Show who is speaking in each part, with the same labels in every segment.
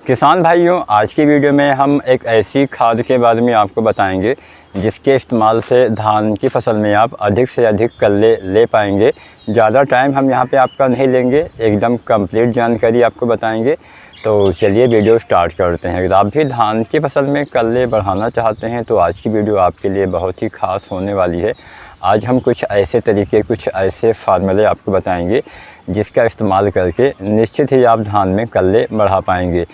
Speaker 1: किसान भाइयों, आज की वीडियो में हम एक ऐसी खाद के बारे में आपको बताएंगे जिसके इस्तेमाल से धान की फसल में आप अधिक से अधिक कल्ले ले पाएंगे। ज़्यादा टाइम हम यहाँ पे आपका नहीं लेंगे, एकदम कंप्लीट जानकारी आपको बताएंगे। तो चलिए वीडियो स्टार्ट करते हैं। अगर आप भी धान की फसल में कल्ले बढ़ाना चाहते हैं तो आज की वीडियो आपके लिए बहुत ही ख़ास होने वाली है। आज हम कुछ ऐसे तरीके, कुछ ऐसे फार्मूले आपको बताएंगे जिसका इस्तेमाल करके निश्चित ही आप धान में कल्ले बढ़ा पाएंगे।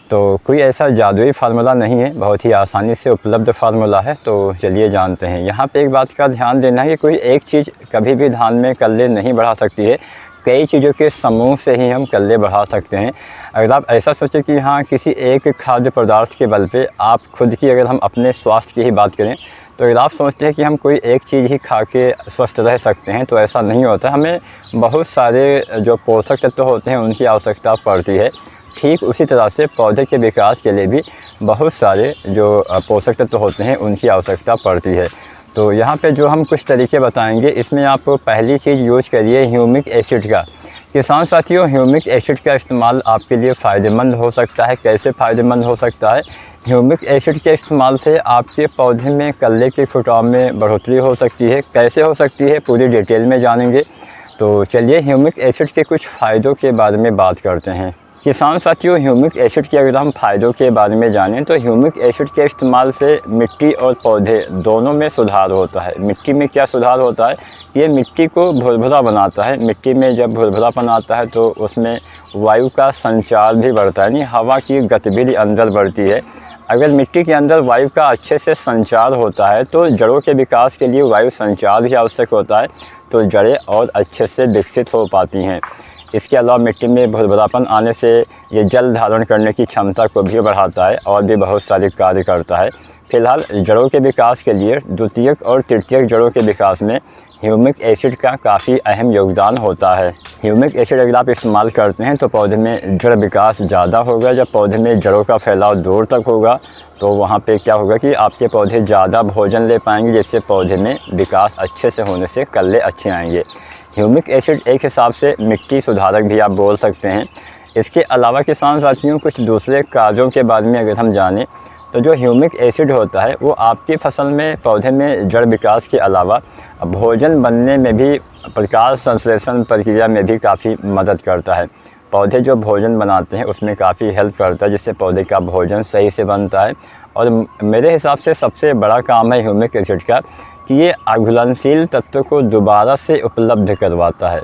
Speaker 1: तो कोई ऐसा जादुई फार्मूला नहीं है, बहुत ही आसानी से उपलब्ध फार्मूला है। तो चलिए जानते हैं। यहाँ पे एक बात का ध्यान देना है कि कोई एक चीज़ कभी भी धान में कल्ले नहीं बढ़ा सकती है, कई चीज़ों के समूह से ही हम कल्ले बढ़ा सकते हैं। अगर आप ऐसा सोचें कि हाँ किसी एक खाद्य पदार्थ के बल पे आप खुद की, अगर हम अपने स्वास्थ्य की ही बात करें तो अगर आप सोचते हैं कि हम कोई एक चीज़ ही खा के स्वस्थ रह सकते हैं तो ऐसा नहीं होता। हमें बहुत सारे जो पोषक तत्व होते हैं उनकी आवश्यकता पड़ती है। ठीक उसी तरह से पौधे के विकास के लिए भी बहुत सारे जो पोषक तत्व होते हैं उनकी आवश्यकता पड़ती है। तो यहाँ पे जो हम कुछ तरीके बताएंगे, इसमें आप पहली चीज़ यूज़ करिए ह्यूमिक एसिड का। किसान साथियों, ह्यूमिक एसिड का इस्तेमाल आपके लिए फ़ायदेमंद हो सकता है। कैसे फ़ायदेमंद हो सकता है? ह्यूमिक एसिड के इस्तेमाल से आपके पौधे में कल्ले के फुटाव में बढ़ोतरी हो सकती है। कैसे हो सकती है, पूरी डिटेल में जानेंगे। तो चलिए ह्यूमिक एसिड के कुछ फ़ायदों के बारे में बात करते हैं। किसान साथियों, ह्यूमिक एसिड के अगर हम फ़ायदों के बारे में जानें तो ह्यूमिक एसिड के इस्तेमाल से मिट्टी और पौधे दोनों में सुधार होता है। मिट्टी में क्या सुधार होता है? ये मिट्टी को भुरभुरा बनाता है। मिट्टी में जब भुरभुरापन आता है तो उसमें वायु का संचार भी बढ़ता है, यानी हवा की गतिविधि अंदर बढ़ती है। अगर मिट्टी के अंदर वायु का अच्छे से संचार होता है तो जड़ों के विकास के लिए वायु संचार भी आवश्यक होता है, तो जड़ें और अच्छे से विकसित हो पाती हैं। इसके अलावा मिट्टी में भुरभुरापन आने से ये जल धारण करने की क्षमता को भी बढ़ाता है और भी बहुत सारे कार्य करता है। फिलहाल जड़ों के विकास के लिए द्वितीयक और तृतीयक जड़ों के विकास में ह्यूमिक एसिड का काफ़ी अहम योगदान होता है। ह्यूमिक एसिड अगर आप इस्तेमाल करते हैं तो पौधे में जड़ विकास ज़्यादा होगा। जब पौधे में जड़ों का फैलाव दूर तक होगा तो वहाँ पे क्या होगा कि आपके पौधे ज़्यादा भोजन ले पाएंगे, जिससे पौधे में विकास अच्छे से होने से कल्ले अच्छे आएंगे। ह्यूमिक एसिड एक हिसाब से मिट्टी सुधारक भी आप बोल सकते हैं। इसके अलावा किसान साथियों, कुछ दूसरे कार्यों के बारे में अगर हम जानें तो जो ह्यूमिक एसिड होता है वो आपकी फसल में, पौधे में जड़ विकास के अलावा भोजन बनने में भी, प्रकाश संश्लेषण प्रक्रिया में भी काफ़ी मदद करता है। पौधे जो भोजन बनाते हैं उसमें काफ़ी हेल्प करता है, जिससे पौधे का भोजन सही से बनता है। और मेरे हिसाब से सबसे बड़ा काम है ह्यूमिक एसिड का कि ये अघुलनशील तत्व को दोबारा से उपलब्ध करवाता है।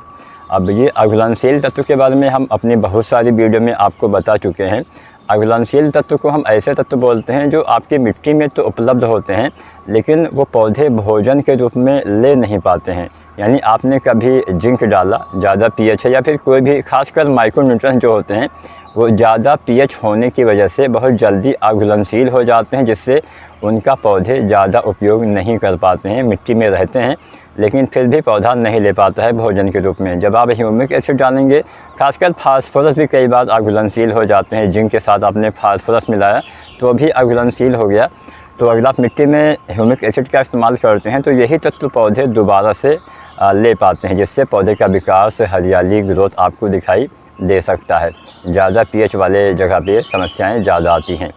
Speaker 1: अब ये अघुलनशील तत्व के बारे में हम अपनी बहुत सारी वीडियो में आपको बता चुके हैं। अघुलनशील तत्व को हम ऐसे तत्व बोलते हैं जो आपकी मिट्टी में तो उपलब्ध होते हैं लेकिन वो पौधे भोजन के रूप में ले नहीं पाते हैं। यानी आपने कभी जिंक डाला, ज़्यादा पीएच है, या फिर कोई भी खासकर माइक्रोन्यूट्रिएंट्स जो होते हैं वो ज़्यादा पीएच होने की वजह से बहुत जल्दी अघुलनशील हो जाते हैं, जिससे उनका पौधे ज़्यादा उपयोग नहीं कर पाते हैं। मिट्टी में रहते हैं लेकिन फिर भी पौधा नहीं ले पाता है भोजन के रूप में। जब आप ह्यूमिक एसिड डालेंगे, खासकर फास्फोरस भी कई बार अघुलनशील हो जाते हैं। जिंक के साथ आपने फास्फोरस मिलाया तो भी अघुलनशील हो गया। तो अगर आप मिट्टी में ह्यूमिक एसिड का इस्तेमाल करते हैं तो यही तत्व पौधे दोबारा से ले पाते हैं, जिससे पौधे का विकास, हरियाली, ग्रोथ आपको दिखाई दे सकता है। ज़्यादा पीएच वाले जगह पे समस्याएं ज़्यादा आती हैं।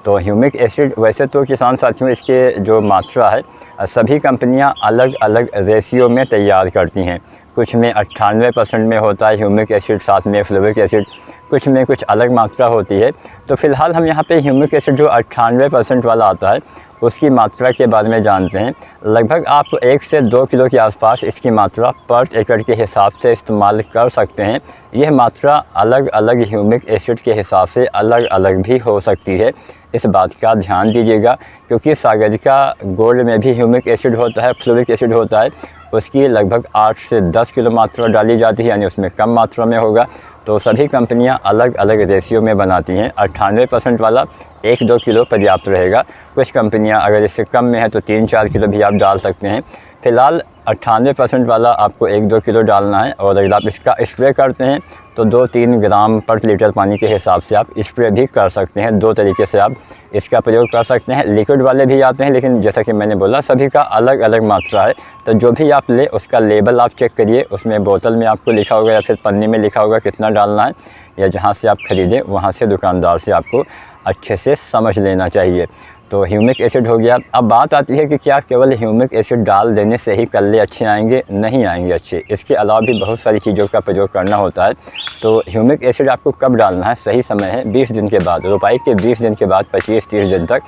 Speaker 1: तो ह्यूमिक एसिड, वैसे तो किसान साथियों इसके जो मात्रा है सभी कंपनियां अलग अलग रेशियो में तैयार करती हैं। कुछ में 98% में होता है ह्यूमिक एसिड, साथ में फ्लोरिक एसिड, कुछ में कुछ अलग मात्रा होती है। तो फ़िलहाल हम यहाँ पे ह्यूमिक एसिड जो 98% वाला आता है उसकी मात्रा के बारे में जानते हैं। लगभग आप 1 से 2 किलो के आसपास इसकी मात्रा पर एकड़ के हिसाब से इस्तेमाल कर सकते हैं। यह मात्रा अलग अलग ह्यूमिक एसिड के हिसाब से अलग अलग भी हो सकती है, इस बात का ध्यान दीजिएगा। क्योंकि सागरिका गोल्ड में भी ह्यूमिक एसिड होता है, फ्लोरिक एसिड होता है, उसकी लगभग 8 से 10 किलो मात्रा डाली जाती है, यानी उसमें कम मात्रा में होगा। तो सभी कंपनियां अलग अलग रेशियो में बनाती हैं। 98% वाला 1-2 किलो पर्याप्त रहेगा। कुछ कंपनियां अगर इससे कम में है तो 3-4 किलो भी आप डाल सकते हैं। फ़िलहाल 98% वाला आपको 1-2 किलो डालना है। और अगर आप इसका स्प्रे करते हैं तो 2-3 ग्राम पर लीटर पानी के हिसाब से आप स्प्रे भी कर सकते हैं। 2 तरीके से आप इसका प्रयोग कर सकते हैं। लिक्विड वाले भी आते हैं, लेकिन जैसा कि मैंने बोला सभी का अलग अलग मात्रा है। तो जो भी आप ले उसका लेबल आप चेक करिए, उसमें बोतल में आपको लिखा होगा या फिर पन्नी में लिखा होगा कितना डालना है। या जहाँ से आप ख़रीदें वहाँ से दुकानदार से आपको अच्छे से समझ लेना चाहिए। तो ह्यूमिक एसिड हो गया। अब बात आती है कि क्या केवल ह्यूमिक एसिड डाल देने से ही कल्ले अच्छे आएंगे? नहीं आएंगे अच्छे, इसके अलावा भी बहुत सारी चीज़ों का प्रयोग करना होता है। तो ह्यूमिक एसिड आपको कब डालना है? सही समय है 20 दिन के बाद, रोपाई के 20 दिन के बाद 25-30 दिन तक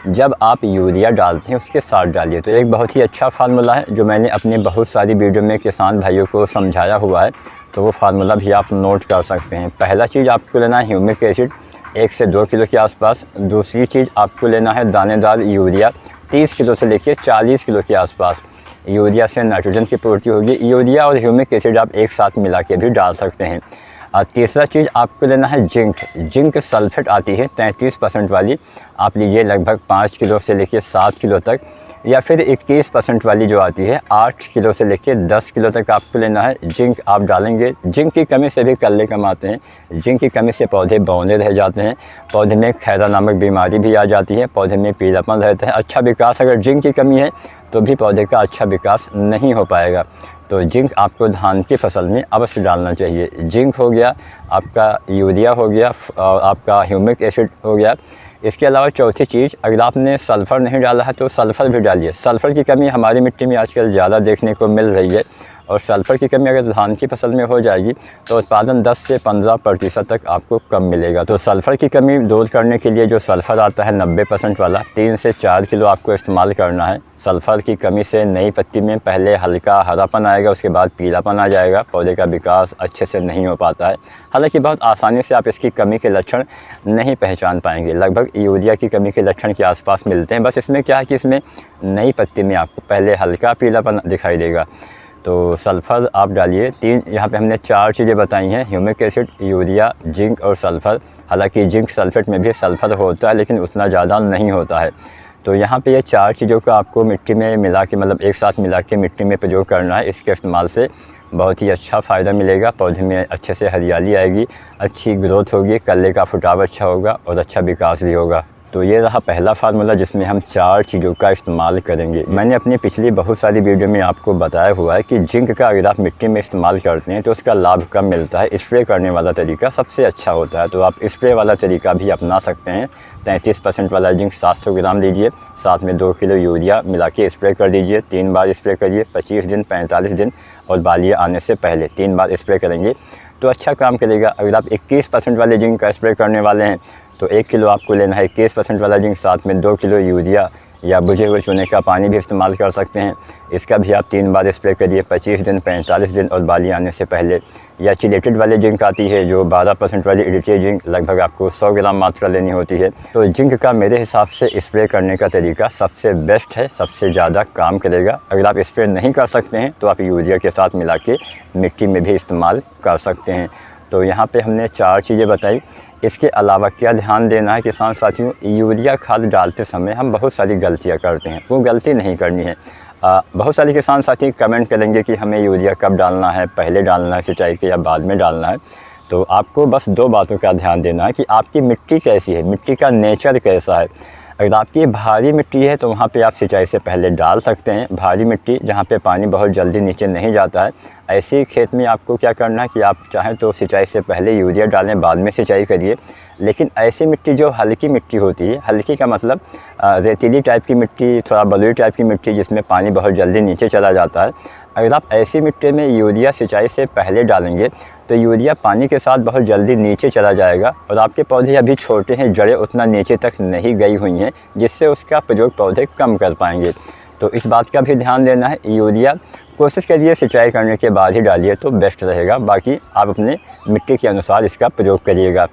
Speaker 1: जब आप यूरिया डालते हैं उसके साथ डालिए। तो एक बहुत ही अच्छा फार्मूला है जो मैंने अपनी बहुत सारी वीडियो में किसान भाइयों को समझाया हुआ है, तो वो फार्मूला भी आप नोट कर सकते हैं। पहला चीज़ आपको लेना है ह्यूमिक एसिड 1 से 2 किलो के आसपास। दूसरी चीज़ आपको लेना है दानेदार यूरिया 30 किलो से लेकर 40 किलो के आसपास। यूरिया से नाइट्रोजन की पूर्ति होगी। यूरिया और ह्यूमिक एसिड आप एक साथ मिला के भी डाल सकते हैं। तीसरा चीज़ आपको लेना है जिंक सल्फेट आती है 33% वाली, आप लीजिए लगभग 5 किलो से लेकर 7 किलो तक, या फिर 21% वाली जो आती है 8 किलो से लेकर 10 किलो तक आपको लेना है। जिंक आप डालेंगे, जिंक की कमी से भी कल्ले कम आते हैं। जिंक की कमी से पौधे बौने रह जाते हैं, पौधे में खैरा नामक बीमारी भी आ जाती है, पौधे में पीलापन रहता है, अच्छा विकास अगर जिंक की कमी है तो भी पौधे का अच्छा विकास नहीं हो पाएगा। तो जिंक आपको धान की फसल में अवश्य डालना चाहिए। जिंक हो गया, आपका यूरिया हो गया और आपका ह्यूमिक एसिड हो गया। इसके अलावा चौथी चीज़, अगर आपने सल्फ़र नहीं डाला है तो सल्फ़र भी डालिए। सल्फ़र की कमी हमारी मिट्टी में आजकल ज़्यादा देखने को मिल रही है, और सल्फ़र की कमी अगर धान की फसल में हो जाएगी तो उत्पादन 10 से 15% तक आपको कम मिलेगा। तो सल्फ़र की कमी दूर करने के लिए जो सल्फ़र आता है 90% वाला 3 से 4 किलो आपको इस्तेमाल करना है। सल्फ़र की कमी से नई पत्ती में पहले हल्का हरापन आएगा, उसके बाद पीलापन आ जाएगा, पौधे का विकास अच्छे से नहीं हो पाता है। हालांकि बहुत आसानी से आप इसकी कमी के लक्षण नहीं पहचान पाएंगे, लगभग यूरिया की कमी के लक्षण के आसपास मिलते हैं। बस इसमें क्या है कि इसमें नई पत्ती में आपको पहले हल्का पीलापन दिखाई देगा। तो सल्फ़र आप डालिए। यहाँ पे हमने 4 चीज़ें बताई हैं, ह्यूमिक एसिड, यूरिया, जिंक और सल्फ़र। हालांकि जिंक सल्फेट में भी सल्फ़र होता है लेकिन उतना ज़्यादा नहीं होता है। तो यहाँ पे ये 4 चीज़ों का आपको मिट्टी में मिला के, मतलब एक साथ मिला के मिट्टी में प्रयोग करना है। इसके इस्तेमाल से बहुत ही अच्छा फ़ायदा मिलेगा, पौधे में अच्छे से हरियाली आएगी, अच्छी ग्रोथ होगी, कल्ले का फुटाव अच्छा होगा और अच्छा विकास भी होगा। तो ये रहा पहला फार्मूला जिसमें हम 4 चीज़ों का इस्तेमाल करेंगे। मैंने अपनी पिछली बहुत सारी वीडियो में आपको बताया हुआ है कि जिंक का अगर आप मिट्टी में इस्तेमाल करते हैं तो उसका लाभ कम मिलता है। स्प्रे करने वाला तरीका सबसे अच्छा होता है, तो आप स्प्रे वाला तरीका भी अपना सकते हैं। 33% वाला जिंक 700 ग्राम लीजिए, साथ में 2 किलो यूरिया मिला के स्प्रे कर दीजिए। 3 बार स्प्रे करिए, 25 दिन, 45 दिन और बालिए आने से पहले 3 बार स्प्रे करेंगे तो अच्छा काम करेगा। अगर आप 21% वाले जिंक का स्प्रे करने वाले हैं तो 1 किलो आपको लेना है 21% वाला जिंक, साथ में 2 किलो यूरिया या बुझे हुए चूने का पानी भी इस्तेमाल कर सकते हैं। इसका भी आप 3 बार स्प्रे करिए, 25 दिन, 45 दिन और बाली आने से पहले। या चिलेटेड वाले जिंक आती है जो 12% वाली एडिटेड जिंक, लगभग आपको 100 ग्राम मात्रा लेनी होती है। तो जिंक का मेरे हिसाब से स्प्रे करने का तरीका सबसे बेस्ट है, सबसे ज़्यादा काम करेगा। अगर आप स्प्रे नहीं कर सकते हैं तो आप यूरिया के साथ मिला के मिट्टी में भी इस्तेमाल कर सकते हैं। तो यहाँ पे हमने 4 चीज़ें बताई। इसके अलावा क्या ध्यान देना है किसान साथियों, यूरिया खाद डालते समय हम बहुत सारी गलतियाँ करते हैं, वो गलती नहीं करनी है। बहुत सारे किसान साथी कमेंट करेंगे कि हमें यूरिया कब डालना है, पहले डालना है सिंचाई के या बाद में डालना है। तो आपको बस 2 बातों का ध्यान देना है कि आपकी मिट्टी कैसी है, मिट्टी का नेचर कैसा है। अगर आपकी भारी मिट्टी है तो वहाँ पे आप सिंचाई से पहले डाल सकते हैं। भारी मिट्टी जहाँ पे पानी बहुत जल्दी नीचे नहीं जाता है, ऐसे खेत में आपको क्या करना है कि आप चाहें तो सिंचाई से पहले यूरिया डालें, बाद में सिंचाई करिए। लेकिन ऐसी मिट्टी जो हल्की मिट्टी होती है, हल्की का मतलब रेतीली टाइप की मिट्टी, थोड़ा बलुई टाइप की मिट्टी जिसमें पानी बहुत जल्दी नीचे चला जाता है, अगर आप ऐसी मिट्टी में यूरिया सिंचाई से पहले डालेंगे तो यूरिया पानी के साथ बहुत जल्दी नीचे चला जाएगा और आपके पौधे अभी छोटे हैं, जड़ें उतना नीचे तक नहीं गई हुई हैं, जिससे उसका प्रयोग पौधे कम कर पाएंगे। तो इस बात का भी ध्यान देना है। यूरिया कोशिश करिए सिंचाई करने के बाद ही डालिए तो बेस्ट रहेगा, बाकी आप अपने मिट्टी के अनुसार इसका प्रयोग करिएगा।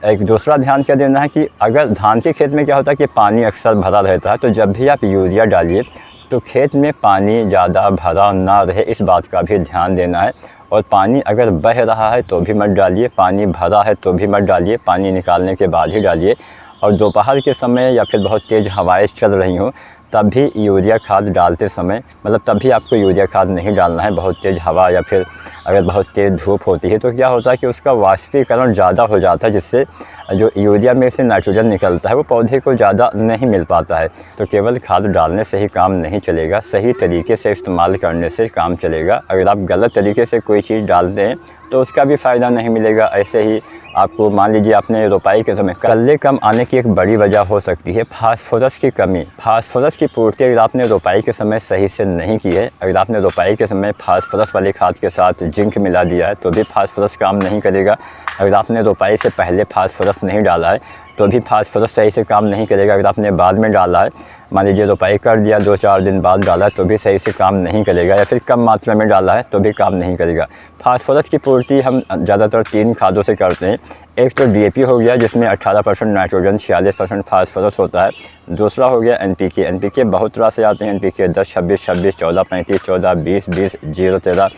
Speaker 1: एक दूसरा ध्यान क्या देना है कि अगर धान के खेत में क्या होता है कि पानी अक्सर भरा रहता है, तो जब भी आप यूरिया डालिए तो खेत में पानी ज़्यादा भरा ना रहे, इस बात का भी ध्यान देना है। और पानी अगर बह रहा है तो भी मत डालिए, पानी भरा है तो भी मत डालिए, पानी निकालने के बाद ही डालिए। और दोपहर के समय या फिर बहुत तेज़ हवाएं चल रही हों तब भी यूरिया खाद डालते समय, मतलब तब भी आपको यूरिया खाद नहीं डालना है। बहुत तेज़ हवा या फिर अगर बहुत तेज़ धूप होती है तो क्या होता है कि उसका वाष्पीकरण ज़्यादा हो जाता है, जिससे जो यूरिया में से नाइट्रोजन निकलता है वो पौधे को ज़्यादा नहीं मिल पाता है। तो केवल खाद डालने से ही काम नहीं चलेगा, सही तरीके से इस्तेमाल करने से काम चलेगा। अगर आप गलत तरीके से कोई चीज़ डालते हैं तो उसका भी फ़ायदा नहीं मिलेगा। ऐसे ही आपको मान लीजिए आपने रोपाई के समय कल्ले कम आने की एक बड़ी वजह हो सकती है फास्फोरस की कमी। फास्फोरस की पूर्ति अगर आपने रोपाई के समय सही से नहीं की है, अगर आपने रोपाई के समय फास्फोरस वाली खाद के साथ जिंक मिला दिया है तो भी फास्फोरस काम नहीं करेगा। अगर आपने रोपाई से पहले फास्फोरस नहीं डाला है तो भी फास्फोरस सही से काम नहीं करेगा। अगर आपने बाद में डाला है, मान लीजिए रोपाई कर दिया 2-4 दिन बाद डाला है तो भी सही से काम नहीं करेगा, या फिर कम मात्रा में डाला है तो भी काम नहीं करेगा। फास्फोरस की पूर्ति हम ज़्यादातर 3 खादों से करते हैं। एक तो DAP हो गया जिसमें 18% नाइट्रोजन 46% फास्फोरस होता है। दूसरा हो गया NPK बहुत तरह से आते हैं। NPK 10, 26, 26, 14, 35, 14, 20, 20, 0, 13,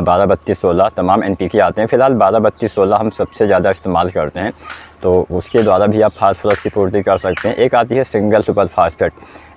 Speaker 1: 12, 32, 16 तमाम NPK आते हैं। फ़िलहाल 12, 32, 16 हम सबसे ज़्यादा इस्तेमाल करते हैं, तो उसके द्वारा भी आप फास्फोरस की पूर्ति कर सकते हैं। एक आती है सिंगल सुपर फास्फेट,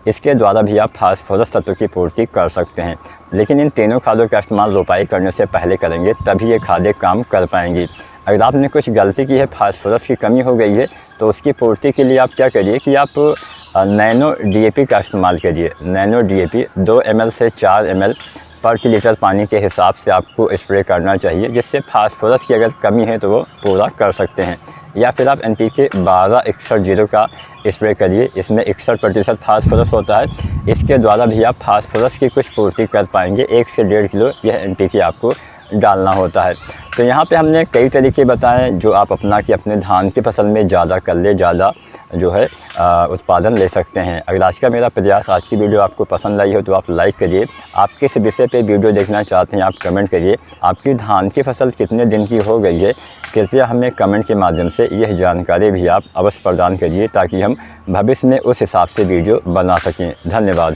Speaker 1: इसके द्वारा भी आप फास्फोरस तत्व की पूर्ति कर सकते हैं। लेकिन इन तीनों खादों का इस्तेमाल रोपाई करने से पहले करेंगे तभी ये खादें काम कर पाएंगी। अगर आपने कुछ गलती की है, फास्फोरस की कमी हो गई है, तो उसकी पूर्ति के लिए आप क्या करिए कि आप नैनो DAP का इस्तेमाल करिए। नैनो DAP 2 ml से 4 ml प्रति लीटर पानी के हिसाब से आपको स्प्रे करना चाहिए, जिससे फास्फोरस की अगर कमी है तो वो पूरा कर सकते हैं। या फिर आप NPK 12-61-0 का स्प्रे करिए, इसमें 61% फास्फोरस होता है। इसके द्वारा भी आप फास्फोरस की कुछ पूर्ति कर पाएंगे। 1 से 1.5 किलो यह NPK आपको डालना होता है। तो यहाँ पे हमने कई तरीके बताए जो आप अपना कि अपने धान की फसल में ज़्यादा कल्ले ज़्यादा जो है उत्पादन ले सकते हैं। अगर आज का मेरा प्रयास, आज की वीडियो आपको पसंद आई हो तो आप लाइक करिए। आप किस विषय पे वीडियो देखना चाहते हैं आप कमेंट करिए। आपकी धान की फसल कितने दिन की हो गई है, कृपया हमें कमेंट के माध्यम से यह जानकारी भी आप अवश्य प्रदान करिए ताकि हम भविष्य में उस हिसाब से वीडियो बना सकें। धन्यवाद।